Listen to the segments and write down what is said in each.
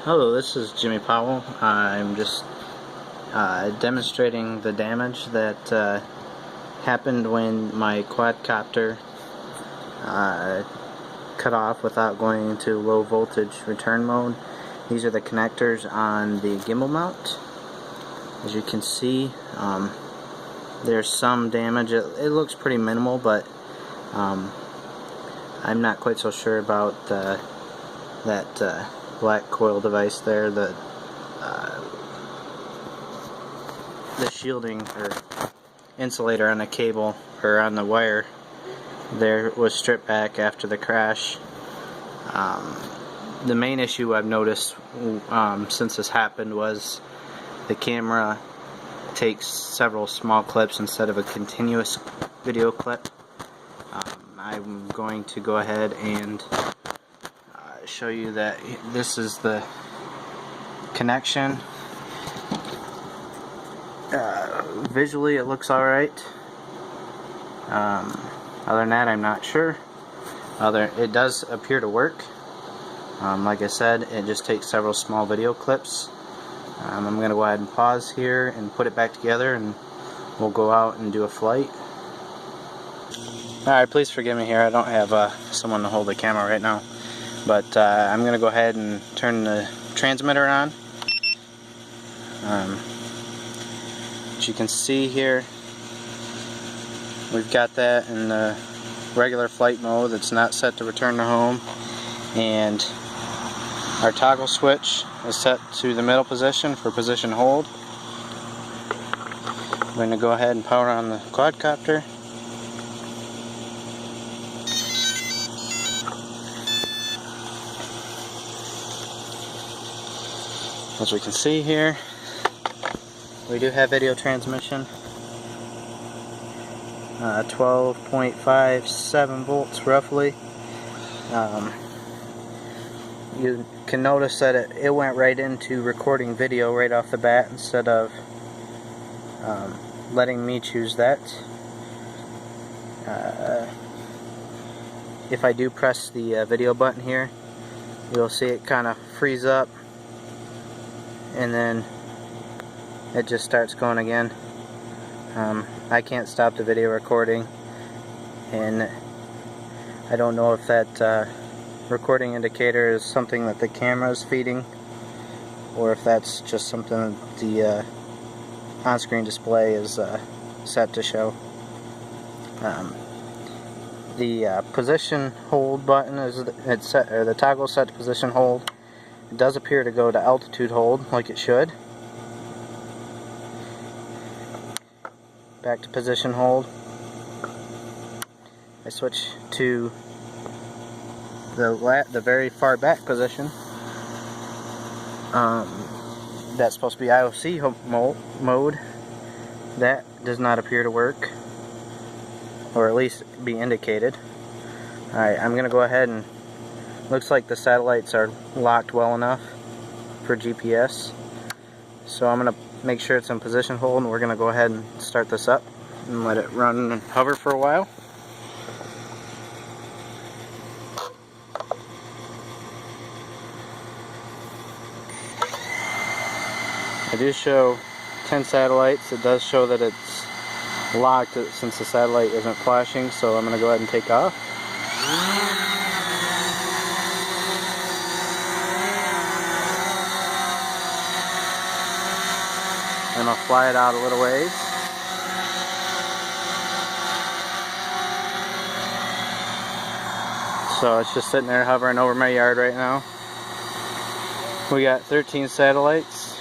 Hello, this is Jimmy Powell. I'm just demonstrating the damage that happened when my quadcopter cut off without going into low voltage return mode. These are the connectors on the gimbal mount. As you can see, there's some damage. It looks pretty minimal, but I'm not quite so sure about that black coil device there. The shielding or insulator on the cable or on the wire there was stripped back after the crash. The main issue I've noticed since this happened was the camera takes several small clips instead of a continuous video clip. I'm going to go ahead and show you that this is the connection. Visually it looks alright. Other than that, I'm not sure. It does appear to work. Like I said, it just takes several small video clips. I'm going to go ahead and pause here and put it back together, and we'll go out and do a flight. Alright, please forgive me here. I don't have someone to hold the camera right now. But I'm going to go ahead and turn the transmitter on. As you can see here, we've got that in the regular flight mode. It's not set to return to home. And our toggle switch is set to the middle position for position hold. We're going to go ahead and power on the quadcopter. As we can see here, we do have video transmission. 12.57 volts roughly. You can notice that it went right into recording video right off the bat instead of letting me choose that. If I do press the video button here, you'll see it kind of freeze up, and then it just starts going again. I can't stop the video recording, and I don't know if that recording indicator is something that the camera is feeding, or if that's just something that the on-screen display is set to show. The position hold button is set, or the toggle set to position hold. It does appear to go to altitude hold like it should. Back to position hold. I switch to the very far back position. That's supposed to be IOC mode. That does not appear to work, or at least be indicated. Alright, I'm going to go ahead and looks like the satellites are locked well enough for GPS. So I'm going to make sure it's in position hold, and we're going to go ahead and start this up and let it run and hover for a while. I do show 10 satellites. It does show that it's locked since the satellite isn't flashing, so I'm going to go ahead and take off. And I'll fly it out a little ways. So it's just sitting there hovering over my yard right now. We got 13 satellites,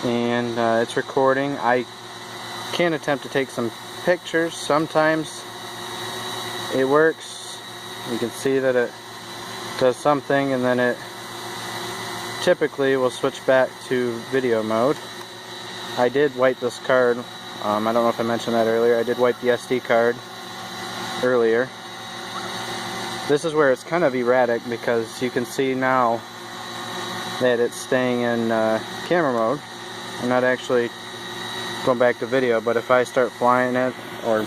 and it's recording. I can attempt to take some pictures. Sometimes it works. You can see that it does something, and then it typically will switch back to video mode. I did wipe this card. I don't know if I mentioned that earlier. I did wipe the SD card earlier. This is where it's kind of erratic, because you can see now that it's staying in camera mode. I'm not actually going back to video, but if I start flying it or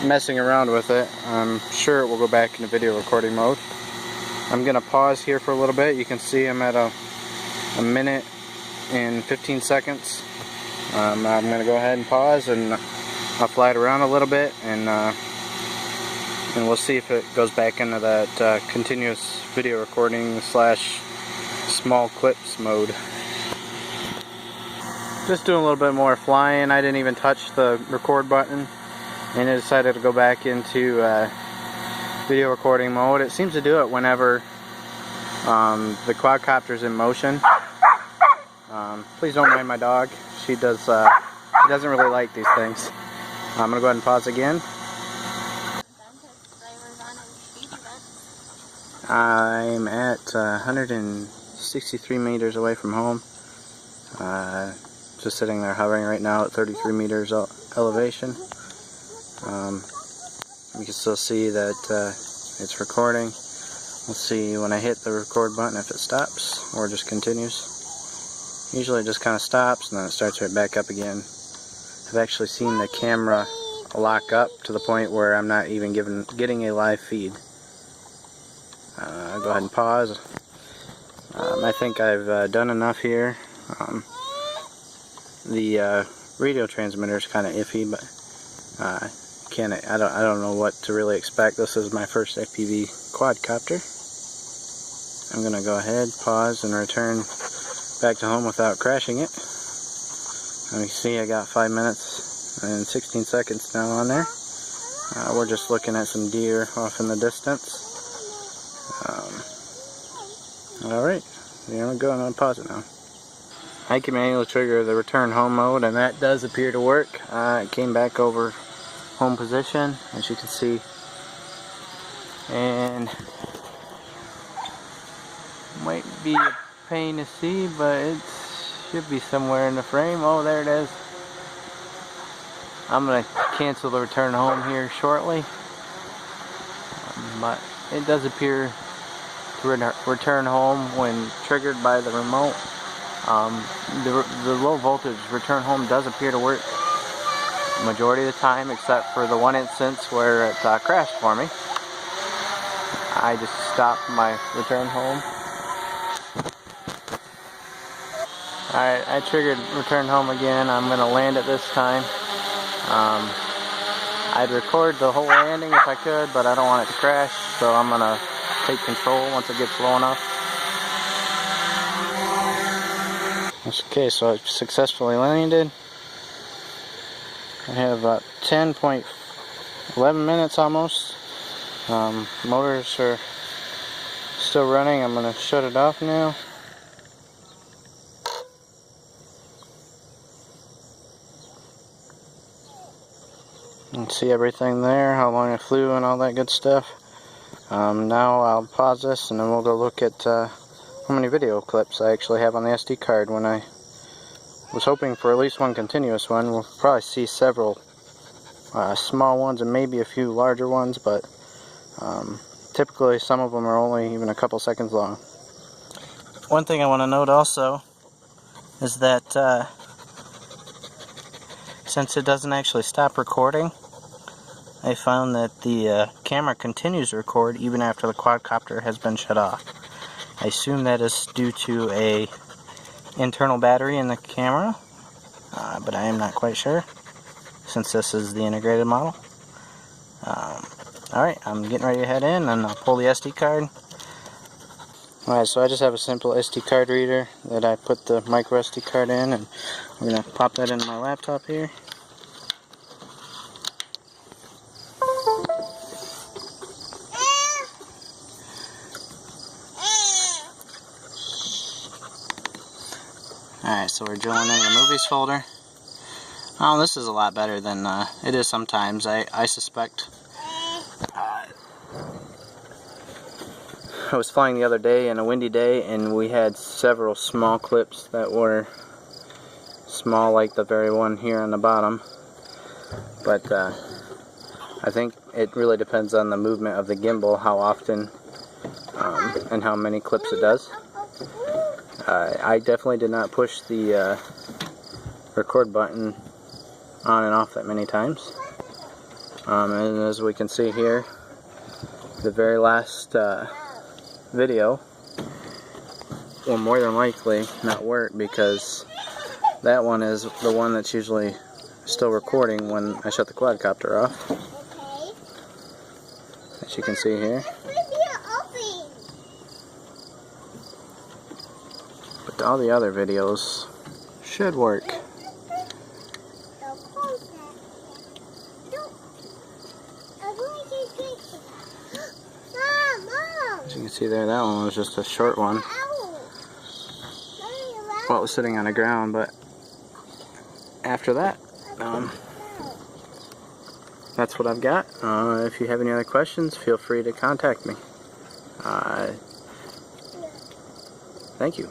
messing around with it, I'm sure it will go back into video recording mode. I'm going to pause here for a little bit. You can see I'm at a a minute and 15 seconds. I'm going to go ahead and pause, and I'll fly it around a little bit, and we'll see if it goes back into that continuous video recording / small clips mode. Just doing a little bit more flying. I didn't even touch the record button, and it decided to go back into video recording mode. It seems to do it whenever the quadcopter's in motion. Please don't mind my dog. She doesn't really like these things. I'm gonna go ahead and pause again. I'm at 163 meters away from home. Just sitting there hovering right now at 33 meters elevation. You can still see that it's recording. We'll see when I hit the record button if it stops or just continues. Usually it just kind of stops and then it starts right back up again. I've actually seen the camera lock up to the point where I'm not even getting a live feed. I'll go ahead and pause. I think I've done enough here. The radio transmitter is kind of iffy, but I don't know what to really expect. This is my first FPV quadcopter. I'm gonna go ahead, pause, and return back to home without crashing it. You can see I got 5 minutes and 16 seconds now on there. We're just looking at some deer off in the distance. Alright, there we go. I'm gonna pause it now. I can manually trigger the return home mode, and that does appear to work. It came back over home position, as you can see, and might be a pain to see, but it should be somewhere in the frame. Oh, there it is. I'm going to cancel the return home here shortly, but it does appear to return home when triggered by the remote. The low voltage return home does appear to work majority of the time, except for the one instance where it crashed for me. I just stopped my return home. Alright, I triggered return home again. I'm going to land it this time. I'd record the whole landing if I could, but I don't want it to crash, so I'm going to take control once it gets low enough. Okay, so I've successfully landed. I have about 11 minutes almost. Motors are still running. I'm going to shut it off now. You can see everything there, how long it flew and all that good stuff. Now I'll pause this and then we'll go look at how many video clips I actually have on the SD card. When I was hoping for at least one continuous one, we'll probably see several small ones and maybe a few larger ones, but typically some of them are only even a couple seconds long. One thing I want to note also is that since it doesn't actually stop recording, I found that the camera continues to record even after the quadcopter has been shut off. I assume that is due to a internal battery in the camera, but I am not quite sure since this is the integrated model. Alright, I'm getting ready to head in and I'll pull the SD card. Alright, so I just have a simple SD card reader that I put the micro SD card in, and I'm going to pop that into my laptop here. Alright, so we're drilling in the movies folder. Oh, this is a lot better than it is sometimes, I suspect. I was flying the other day in a windy day, and we had several small clips that were small, like the very one here on the bottom. But I think it really depends on the movement of the gimbal, how often and how many clips it does. I definitely did not push the record button on and off that many times. And as we can see here, the very last video will more than likely not work, because that one is the one that's usually still recording when I shut the quadcopter off. As you can see here. But all the other videos should work. As you can see there, that one was just a short one. Well, it was sitting on the ground, but after that, that's what I've got. If you have any other questions, feel free to contact me. Thank you.